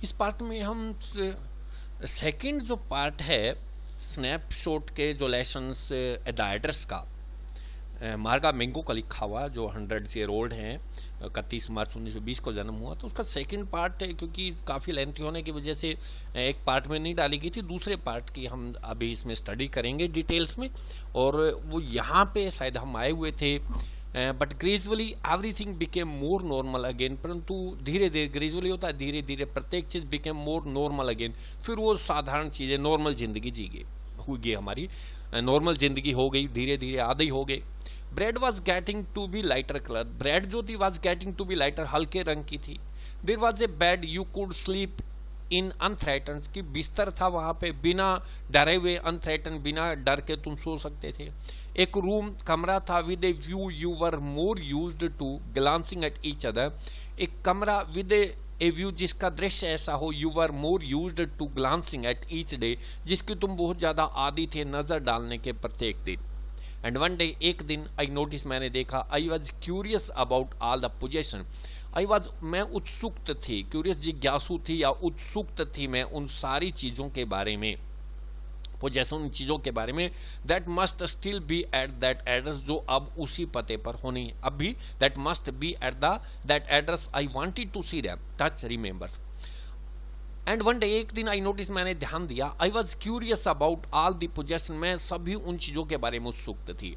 इस पार्ट में हम सेकंड जो पार्ट है स्नैपशॉट के जो लेसन्स द एड्रेस का मार्गा मैंगो का लिखा हुआ जो 100 ईयर ओल्ड हैं, 31 मार्च 1920 को जन्म हुआ, तो उसका सेकंड पार्ट है क्योंकि काफ़ी लेंथी होने की वजह से एक पार्ट में नहीं डाली गई थी, दूसरे पार्ट की हम अभी इसमें स्टडी करेंगे डिटेल्स में। और वो यहाँ पे शायद हम आए हुए थे, but gradually everything became more normal again, परंतु धीरे धीरे, ग्रेजुअली होता है धीरे धीरे, प्रत्येक चीज़ बिकेम मोर नॉर्मल अगेन, फिर वो साधारण चीज़ें नॉर्मल ज़िंदगी जी गई हुई, हमारी नॉर्मल ज़िंदगी हो गई, धीरे धीरे आदि हो गए। Bread was getting to be lighter colour, bread जो थी was getting to be lighter, हल्के रंग की थी। There was a bed you could sleep in unthreatened, की बिस्तर था वहां पे बिना डरे हुए, अनथ्रेटन बिना डर के तुम सो सकते थे। एक रूम कमरा था with a view you were more used to glancing at each other, एक कमरा विद ए व्यू जिसका दृश्य ऐसा हो, you were more used to glancing at each day, जिसकी तुम बहुत ज्यादा आदी थे नजर डालने के प्रत्येक दिन। एंड वन डे, एक दिन, आई नोटिस मैंने देखा, आई was curious about all the possession, I was मैं उत्सुक थी, क्यूरियस जिज्ञासु थी या उत्सुक थी मैं उन सारी चीज़ों के बारे में, पोजेशन उन चीज़ों के बारे में, that must still be at that address, जो अब उसी पते पर होनी है, अब भी that must be at that address, I wanted to see them, touch remembers. And one day, एक दिन, आई नोटिस मैंने ध्यान दिया, I was curious about all the possession, मैं सभी उन चीज़ों के बारे में उत्सुक थी,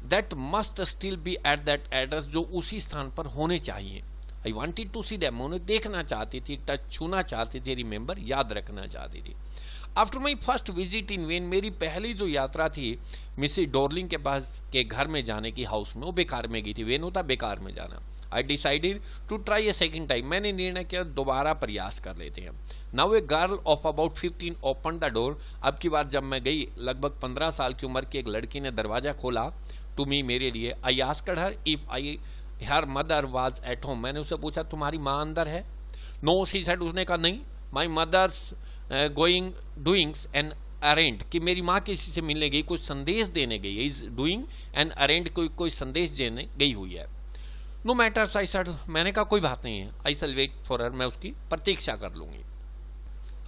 that must still be at that address, जो उसी स्थान पर होने चाहिए। I wanted to see them, उन्हें देखना चाहती थी, टच छूना चाहती थी, रिमेंबर याद रखना चाहती थी। After my first visit in when, मेरी पहली जो यात्रा थी मिसेस डॉर्लिंग के पास के घर में जाने की, हाउस में, वो बेकार में गई थी, वेन होता बेकार में जाना। I decided to try a second time, मैंने निर्णय किया दोबारा प्रयास कर लेते हैं। Now a girl of about 15 open the door, अब की बार जब मैं गई, लगभग 15 साल की उम्र की एक लड़की ने दरवाजा खोला, टू मी, मेरे लिए। I asked her if I her mother was at home, मैंने उससे पूछा तुम्हारी माँ अंदर है? नो शी सेड, उसने कहा नहीं। My mother's going doings an errand, कि मेरी माँ किसी से मिलने गई, कोई संदेश देने गई है, इज डूइंग एन अरेंड, कोई संदेश देने गई हुई है। नो मैटर्स, आई सेड, मैंने कहा कोई बात नहीं है, आई शैल वेट फॉर हर, मैं उसकी प्रतीक्षा कर लूंगी।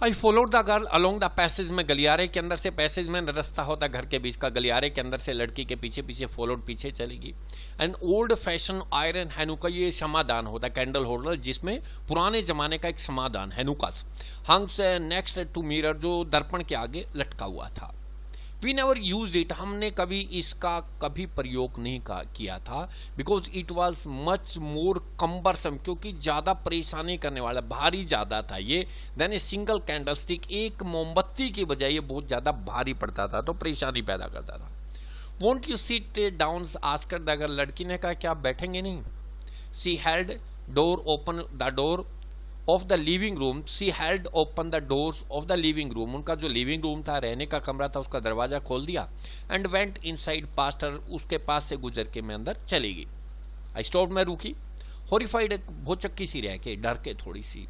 I followed the girl along the passage में, गलियारे के अंदर से, पैसेज में रास्ता होता घर के बीच का, गलियारे के अंदर से लड़की के पीछे पीछे फॉलोड, पीछे चलेगी। एंड ओल्ड फैशन आयरन हैनुका, ये समाधान होता है कैंडल होल्डर, जिसमें पुराने जमाने का एक समाधान हैनुकास, हंग्स नेक्स्ट टू मिरर, जो दर्पण के आगे लटका हुआ था। वी नेवर यूज इट, हमने कभी इसका कभी प्रयोग नहीं किया था, because it was much more cumbersome, क्योंकि ज़्यादा परेशानी करने वाला, भारी ज़्यादा था ये, than a single candlestick, एक मोमबत्ती की बजाय ये बहुत ज़्यादा भारी पड़ता था, तो परेशानी पैदा करता था। Won't you sit down, asked her, अगर लड़की ने कहा क्या आप बैठेंगे नहीं। She held door open the door of the living room, she held open the doors of the living room, उनका जो लिविंग रूम था, रहने का कमरा था, उसका दरवाजा खोल दिया। एंड वेंट इनसाइड पास्ट हर, उसके पास से गुजर के मैं अंदर चली गई। आई स्टॉप, मैं रुकी, हॉरिफाइड, भौचक्की सी रह के, डर के, थोड़ी सी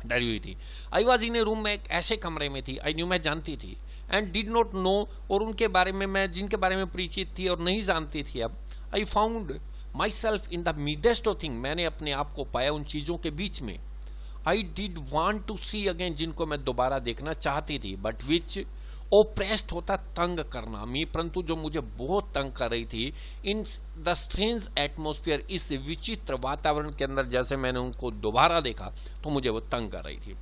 डरी हुई थी। I was in A room, में एक ऐसे कमरे में थी, आई न्यू, मैं जानती थी, एंड डिड नॉट नो, और उनके बारे में, मैं जिनके बारे में परिचित थी और नहीं जानती थी अब। I found my self in the midst of thing, मैंने अपने आप को पाया उन चीज़ों के बीच में। I did want to see again, जिनको मैं दोबारा देखना चाहती थी, बट विच ओप्रेस्ड होता तंग करना मी, परंतु जो मुझे बहुत तंग कर रही थी, इन द स्ट्रेंज एटमोस्फियर, इस विचित्र वातावरण के अंदर जैसे मैंने उनको दोबारा देखा तो मुझे वो तंग कर रही थी।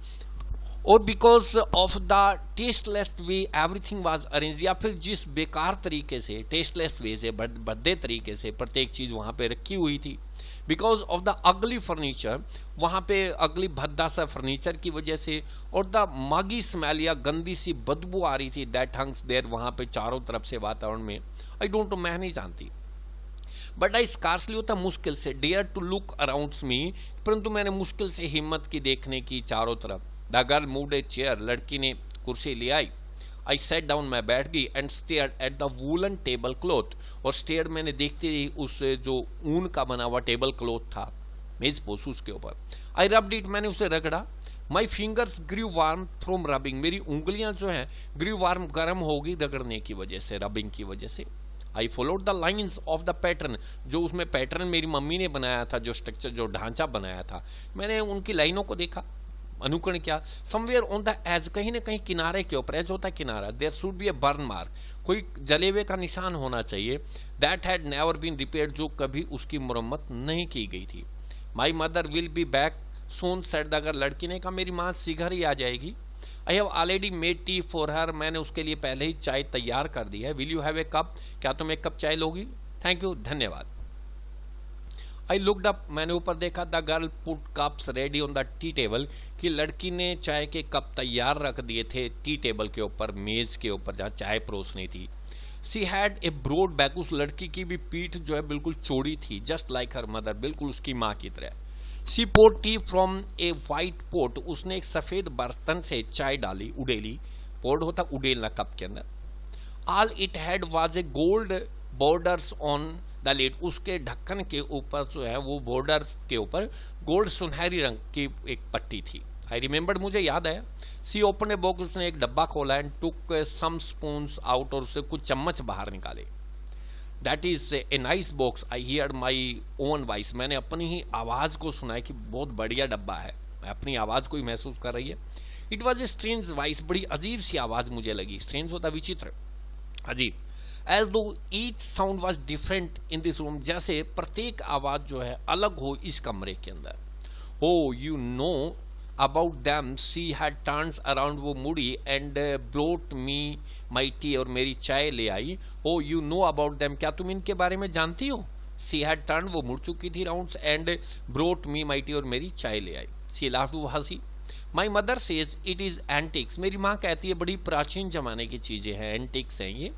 और because of the tasteless way everything was arrange, या फिर जिस बेकार तरीके से, टेस्टलेस वे से, भद्दे तरीके से प्रत्येक चीज वहां पे रखी हुई थी। Because of the ugly furniture, वहां पे अगली भद्दा सा फर्नीचर की वजह से, और द मागी स्मेल, या गंदी सी बदबू आ रही थी, दैट हंग्स देयर, वहां पे चारों तरफ से वातावरण में। आई डोंट नो, मैं नहीं जानती, बट आई स्कार्सली, होता मुश्किल से, dare to look around me, परंतु मैंने मुश्किल से हिम्मत की देखने की चारों तरफ। The girl moved a chair, लड़की ने कुर्सी ले आई। आई सेट डाउन, मैं बैठ गई। And stared at the woollen table cloth, और स्टेयर्ड, मैंने देखती रही उस जो ऊन का बना हुआ टेबल क्लॉथ था मेज पोस, उसके ऊपर। आई रब्ड इट, मैंने उसे रगड़ा। My fingers grew warm from rubbing, मेरी उंगलियां जो हैं ग्रीव वार्म, गर्म होगी रगड़ने की वजह से, रबिंग की वजह से। I followed the lines of the pattern, जो उसमें पैटर्न मेरी मम्मी ने बनाया था, जो स्ट्रक्चर, जो ढांचा बनाया था, मैंने उनकी लाइनों को देखा। अनुकरण क्या, समवेयर ऑन द एज, कहीं ना कहीं किनारे के ऊपर, एज होता है किनारा, there should be a burn mark, कोई जले हुए का निशान होना चाहिए, that had never been repaired, जो कभी उसकी मरम्मत नहीं की गई थी। My mother will be back soon said, अगर लड़की ने कहा मेरी माँ शीघ्र ही आ जाएगी। I have already made tea for her, मैंने उसके लिए पहले ही चाय तैयार कर दी है। Will you have a cup, क्या तुम एक कप चाय लोगी? थैंक यू, धन्यवाद। आई लुकड अप, मैंने ऊपर देखा, the girl put cups ready on the tea table, कि लड़की ने चाय के कप तैयार रख दिए थे टी टेबल के ऊपर, मेज के ऊपर जहाँ चाय परोसनी थी। She had a broad back, उस लड़की की भी पीठ जो है बिल्कुल चौड़ी थी, जस्ट लाइक हर मदर, बिल्कुल उसकी माँ की तरह। She poured tea from a white pot, उसने एक सफेद बर्तन से चाय डाली, उडेली, पोर्ड होता उडेलना कप के अंदर। All it had was a gold borders on the lid, उसके ढक्कन के ऊपर जो है वो बॉर्डर के ऊपर गोल्ड सुनहरी रंग की एक पट्टी थी। आई रिमेम्बर्ड, मुझे याद आया। सी ओपन ए बॉक्स, उसने एक डब्बा खोला and took some spoons out, और उससे कुछ चम्मच बाहर निकाले। That is a nice box, I hear my own voice, मैंने अपनी ही आवाज़ को सुना है कि बहुत बढ़िया डब्बा है, मैं अपनी आवाज़ को ही महसूस कर रही है। It was a strange voice, बड़ी अजीब सी आवाज़ मुझे लगी, स्ट्रेंज होता विचित्र, अजीब। एज दो each sound was different in this room, जैसे प्रत्येक आवाज़ जो है अलग हो इस कमरे के अंदर। Oh you know about them, she had turns around, वो मुड़ी and brought me my tea, और मेरी चाय ले आई। Oh you know about them, क्या तुम इनके बारे में जानती हो? सी हैड टर्न, वो मुड़ चुकी थी rounds, and brought me my tea, और मेरी चाय ले आई। सी लाफ्ड, वो हंसी। My mother says it is antics, मेरी माँ कहती है बड़ी प्राचीन जमाने की चीज़ें हैं, एंटिक्स हैं ये।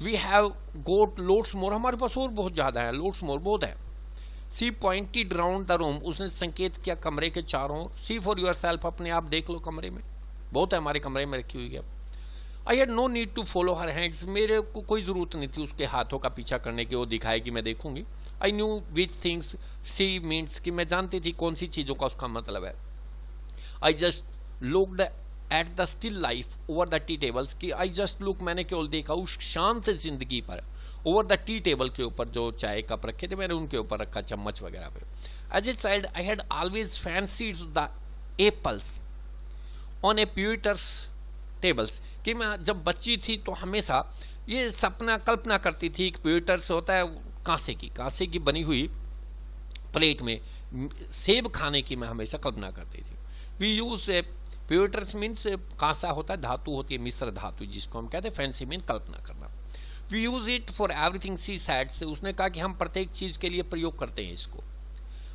वी हैव गोट लोड्स मोर, हमारे पास और बहुत ज़्यादा है, लोड्स मोर बहुत है। सी पॉइंटेड राउंड द रूम, उसने संकेत किया कमरे के चारों ओर। सी फॉर योर सेल्फ, अपने आप देख लो कमरे में, बहुत है हमारे कमरे में रखी हुई है। I had no need to follow her hands, मेरे को कोई ज़रूरत नहीं थी उसके हाथों का पीछा करने की, वो दिखाए कि मैं देखूंगी। I knew which things she means, कि मैं जानती थी कौन सी चीज़ों का उसका मतलब है। I just looked at the still life over the T tables, की आई जस्ट लुक, मैंने केवल देखा उस शांत जिंदगी पर, ओवर द टी टेबल के ऊपर जो चाय कप रखे थे मैंने उनके ऊपर रखा, चम्मच वगैरह पे। As a child I had always fancied the apples on a pewters tables, कि मैं जब बच्ची थी तो हमेशा ये सपना कल्पना करती थी, एक प्यूटर्स होता है कांसे की बनी हुई प्लेट में सेब खाने की मैं हमेशा कल्पना करती थी। वी यूज प्यूटर्स मीन्स कांसा होता है, धातु होती है, मिश्र धातु जिसको हम कहते हैं, फैंसी मीन कल्पना करना। We use it for everything, she said, से उसने कहा कि हम प्रत्येक चीज के लिए प्रयोग करते हैं इसको।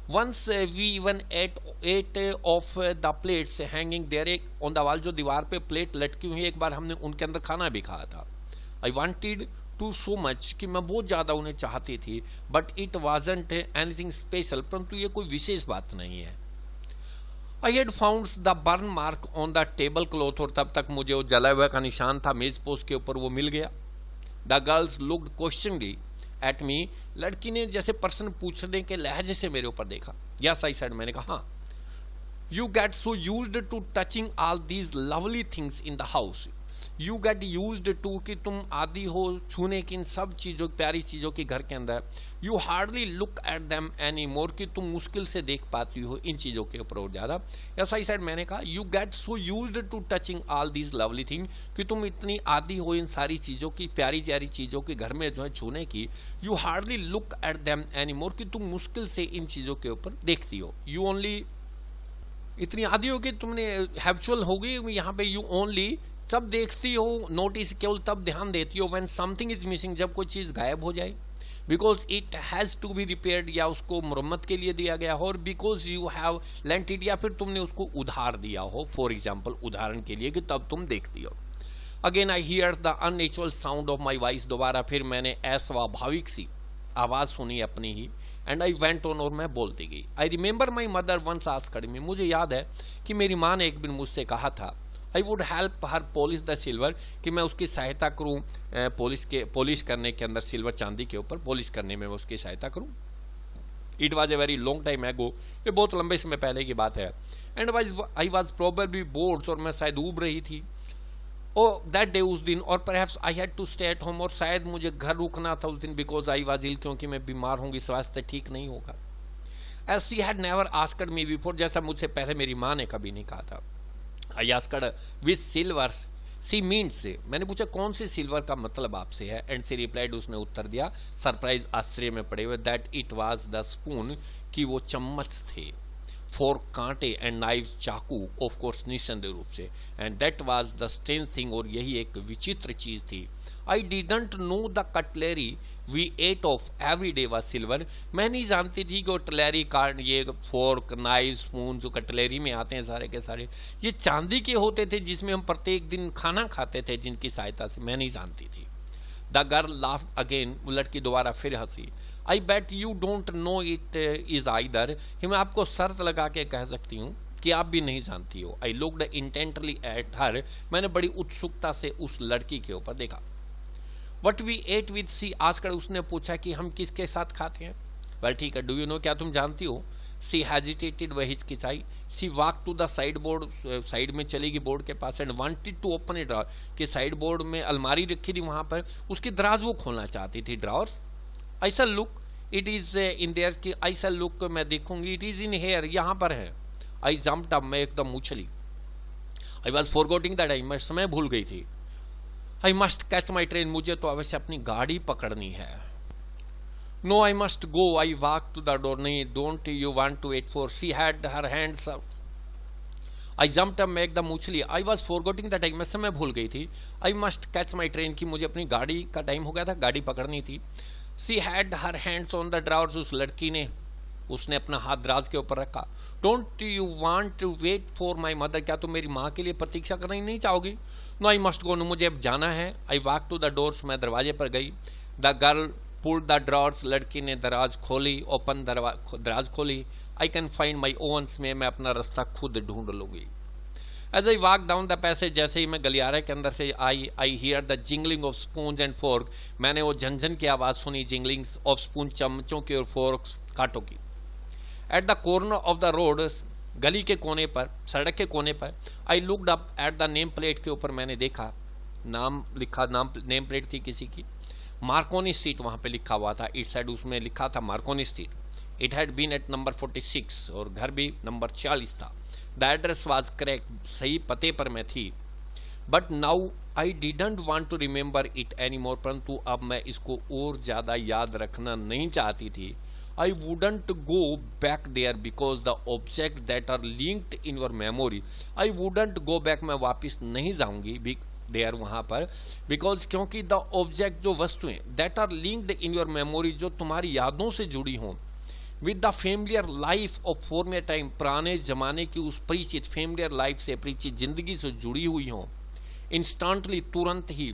Once we even ate off the plates hanging there, एक ऑन द वॉल जो दीवार पे प्लेट लटकी हुई, एक बार हमने उनके अंदर खाना भी खाया था। I wanted to so much, कि मैं बहुत ज़्यादा उन्हें चाहती थी, but it wasn't anything special, परंतु ये कोई विशेष बात नहीं है। I had found the burn mark on the table cloth, और तब तक मुझे वो जला हुआ का निशान था मेज पोस्ट के ऊपर, वो मिल गया। The girls looked questioningly at me, लड़की ने जैसे प्रश्न पूछने के लहजे से मेरे ऊपर देखा। यस आई सेड, मैंने कहा हाँ। You get so used to touching all these lovely things in the house, you get used to, कि तुम आदि हो छूने की इन सब चीज़ों, प्यारी चीज़ों की घर के अंदर। You hardly look at them any more, कि तुम मुश्किल से देख पाती हो इन चीज़ों के ऊपर और ज़्यादा। यस आई सेड, मैंने कहा you get so used to touching all these lovely thing, कि तुम इतनी आदि हो इन सारी चीज़ों की, प्यारी प्यारी चीज़ों के घर में जो है छूने की। You hardly look at them any more, कि तुम मुश्किल से इन चीज़ों के ऊपर देखती हो। यू ओनली, इतनी आदि हो कि तुमने हैबिचुअल हो गई यहाँ पे। यू ओनली, तब देखती हो, नोटिस केवल तब ध्यान देती हो, व्हेन समथिंग इज मिसिंग, जब कोई चीज़ गायब हो जाए। Because it has to be repaired, या उसको मरम्मत के लिए दिया गया हो, और because you have lent it, या फिर तुमने उसको उधार दिया हो, फॉर एग्जाम्पल उदाहरण के लिए, कि तब तुम देखती हो। Again I hear the unnatural sound of my voice, दोबारा फिर मैंने अस्वाभाविक सी आवाज़ सुनी अपनी ही। एंड आई वेंट ऑन, और मैं बोलती गई। I remember my mother once asked me, मुझे याद है कि मेरी माँ ने एक दिन मुझसे कहा था, I would help her polish the silver, कि मैं उसकी सहायता करूँ पॉलिश करने के अंदर, सिल्वर चांदी के ऊपर पॉलिश करने में मैं उसकी सहायता करूँ। It was a very long time एगो, ये बहुत लंबे समय पहले की बात है। And I was probably board, और मैं शायद ऊब रही थी। ओ दैट डे, उस दिन, और perhaps I had to stay at home, और शायद मुझे घर रुकना था उस दिन, बिकॉज आई वॉज इल, क्योंकि मैं बीमार होंगी, स्वास्थ्य ठीक नहीं होगा। As she had never asked me before, जैसा मुझसे पहले मेरी माँ ने कभी नहीं कहा था। I asked which silver she means, मैंने पूछा कौन सी सिल्वर का मतलब आपसे है। एंड सी रिप्लाइड, उसने उत्तर दिया सरप्राइज आश्चर्य में पड़े हुए, that it was the spoon, कि वो चम्मच थे, फोर्क कांटे एंड नाइफ चाकू, ऑफ कोर्स निस्संदेह रूप से, and that was the strange thing, और यही एक विचित्र चीज थी। I didn't know the cutlery we ate off every day was silver, मैं नहीं जानती थी कि कटलेरी कार्ड, ये फोर्क नाइफ स्पून जो कटलेरी में आते हैं सारे के सारे, ये चांदी के होते थे जिसमें हम प्रत्येक दिन खाना खाते थे, जिनकी सहायता से, मैं नहीं जानती थी। द गर्ल लाफ्ड अगेन, वो लड़की दोबारा फिर हंसी। I bet you don't know it is either, कि मैं आपको शर्त लगा के कह सकती हूँ कि आप भी नहीं जानती हो। I looked intently at her, मैंने बड़ी उत्सुकता से उस लड़की के ऊपर देखा। What we ate with she asked, उसने पूछा कि हम किसके साथ खाते हैं। वेल ठीक है, डू यू नो, क्या तुम जानती हो। सी हेजिटेटेड, वह हिचकिचाई। She walk to the side board, side में चलेगी बोर्ड के पास, and wanted to open a drawer, कि साइड बोर्ड में अलमारी रखी थी, वहां पर उसकी दराज वो खोलना चाहती थी, ड्रॉर्स। ऐसा look it is in their, कि ऐसा लुक मैं देखूंगी, इट इज इन हेयर, यहाँ पर है। आई जम्प्ड अप, मैं एकदम उछली। आई वॉज फॉरगॉटिंग दैट, मैं समय भूल गई थी। I must catch my train, मुझे तो अवश्य अपनी गाड़ी पकड़नी है। No I must go, I walk to the door, नहीं, don't you want to wait for, she had her hands up. I jumped up, मैं एकदम उछली। I was forgetting the time, मैं समय भूल गई थी। I must catch my train, की मुझे अपनी गाड़ी का टाइम हो गया था, गाड़ी पकड़नी थी। She had her hands on the drawers, उस लड़की ने, उसने अपना हाथ दराज के ऊपर रखा। Don't you want to wait for my mother, क्या तुम मेरी माँ के लिए प्रतीक्षा करना नहीं चाहोगी। No I must go, no मुझे अब जाना है। I walk to the doors, मैं दरवाजे पर गई। The girl pulled the drawers, लड़की ने दराज खोली, ओपन दराज खोली। I can find my owns, में मैं अपना रास्ता खुद ढूंढ लूंगी। As I walk down the passage, जैसे ही मैं गलियारे के अंदर से आई hear the jingling of spoon and fork, मैंने वो झनझन की आवाज सुनी, जिंगलिंग ऑफ स्पून, चम्मचों की और फोर्क कांटों की। At the corner of the road, गली के कोने पर, सड़क के कोने पर, I looked up at the name plate, के ऊपर मैंने देखा, नाम लिखा, नेम प्लेट थी किसी की, मार्कोनी स्ट्रीट वहां पे लिखा हुआ था। इट साइड उसमें लिखा था Marconi street. It had been at number 46, और घर भी नंबर 46 था। द एड्रेस वाज करेक्ट, सही पते पर मैं थी। But now I didn't want to remember it any more, परंतु अब मैं इसको और ज्यादा याद रखना नहीं चाहती थी। I wouldn't go back there because the objects that are linked in your memory, I wouldn't go back, मैं वापस नहीं जाऊंगी there वहां पर, because क्योंकि the object, जो वस्तुएं, that are linked in your memory, जो तुम्हारी यादों से जुड़ी हों, with the familiar life of former time, पुराने जमाने की उस परिचित, familiar life से, परिचित जिंदगी से जुड़ी हुई हों, instantly, तुरंत ही,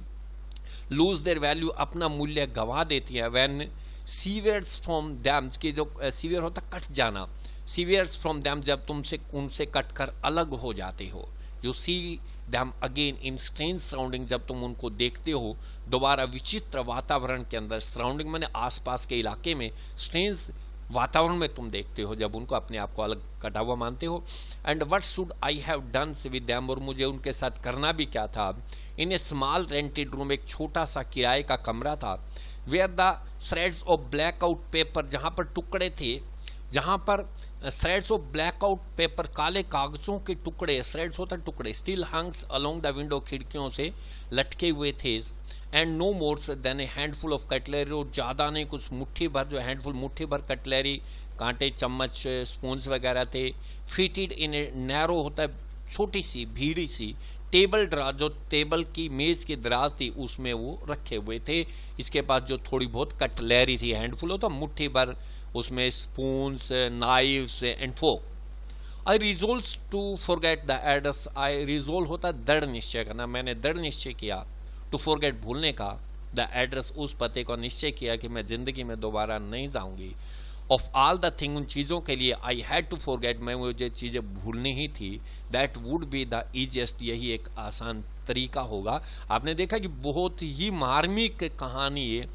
lose their value, अपना मूल्य गवा देती है। when सीवियर्स फ्रॉम दैम, की जो सीवियर होता कट जाना, सीवियर्स फ्रॉम दैम, जब तुमसे उनसे कटकर अलग हो जाते हो। You see them again in strange surrounding, जब तुम उनको देखते हो दोबारा विचित्र वातावरण के अंदर, सराउंडिंग मैंने आसपास के इलाके में, स्ट्रेंज वातावरण में तुम देखते हो जब उनको अपने आप को अलग कटा हुआ मानते हो। And what should I have done with them, और मुझे उनके साथ करना भी क्या था। In a small rented room, एक छोटा सा किराए का कमरा था। Where the threads of blackout paper, जहां पर टुकड़े थे, जहां पर थ्रेड्स ऑफ ब्लैकआउट पेपर, काले कागजों के टुकड़े, थ्रेड्स होता टुकड़े, still hangs along the window, खिड़कियों से लटके हुए थे। And no more than a handful of cutlery, और ज्यादा नहीं, कुछ मुट्ठी भर, जो हैंडफुल मुट्ठी भर कटलरी, कांटे, चम्मच, स्पून्स वगैरह थे। फिटेड इन ए नैरो, होता है छोटी सी भीड़ी सी, टेबल ड्राज, जो टेबल की मेज की दराज थी उसमें वो रखे हुए थे। इसके पास जो थोड़ी बहुत कटलरी थी, हैंडफुल होता मुट्ठी भर, उसमें spoons, knifes and fork. I resolve to forget the address, I resolve होता दृढ़ निश्चय करना, मैंने दृढ़ निश्चय किया, टू फॉरगेट भूलने का, द एड्रेस उस पते को निश्चय किया कि मैं जिंदगी में दोबारा नहीं जाऊंगी। ऑफ ऑल द थिंग, उन चीज़ों के लिए, आई हैड टू फॉरगेट, मैं मुझे चीज़ें भूलनी ही थी। That would be the easiest, यही एक आसान तरीका होगा। आपने देखा कि बहुत ही मार्मिक कहानी है,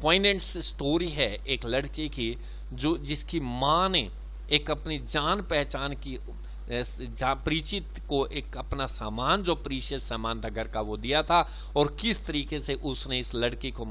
पॉइंटेड स्टोरी है एक लड़के की, जो जिसकी माँ ने एक अपनी जान पहचान की जहाँ परिचित को एक अपना सामान, जो प्रीशियस सामान था घर का, वो दिया था, और किस तरीके से उसने इस लड़की को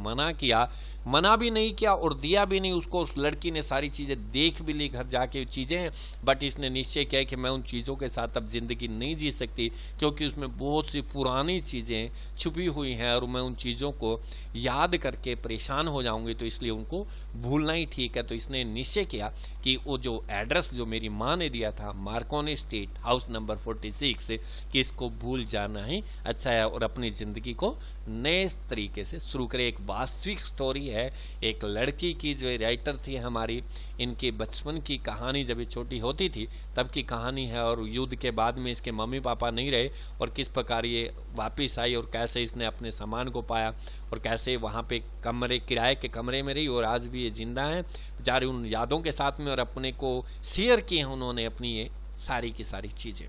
मना भी नहीं किया और दिया भी नहीं उसको। उस लड़की ने सारी चीज़ें देख भी ली घर जाके चीज़ें, बट इसने निश्चय किया कि मैं उन चीज़ों के साथ अब ज़िंदगी नहीं जी सकती, क्योंकि उसमें बहुत सी पुरानी चीज़ें छुपी हुई हैं और मैं उन चीज़ों को याद करके परेशान हो जाऊंगी, तो इसलिए उनको भूलना ही ठीक है। तो इसने निश्चय किया कि वो जो एड्रेस जो मेरी माँ ने दिया था, मार्कोनी स्ट्रीट हाउस नंबर 46, कि इसको भूल जाना ही अच्छा है और अपनी ज़िंदगी को नए तरीके से शुरू करें। एक वास्तविक स्टोरी है एक लड़की की, जो राइटर थी हमारी, इनके बचपन की कहानी, जब ये छोटी होती थी तब की कहानी है, और युद्ध के बाद में इसके मम्मी पापा नहीं रहे और किस प्रकार ये वापस आई और कैसे इसने अपने सामान को पाया और कैसे वहाँ पे किराए के कमरे में रही और आज भी ये जिंदा है बेचारे उन यादों के साथ में, और अपने को शेयर किए हैं उन्होंने अपनी ये सारी की सारी चीज़ें।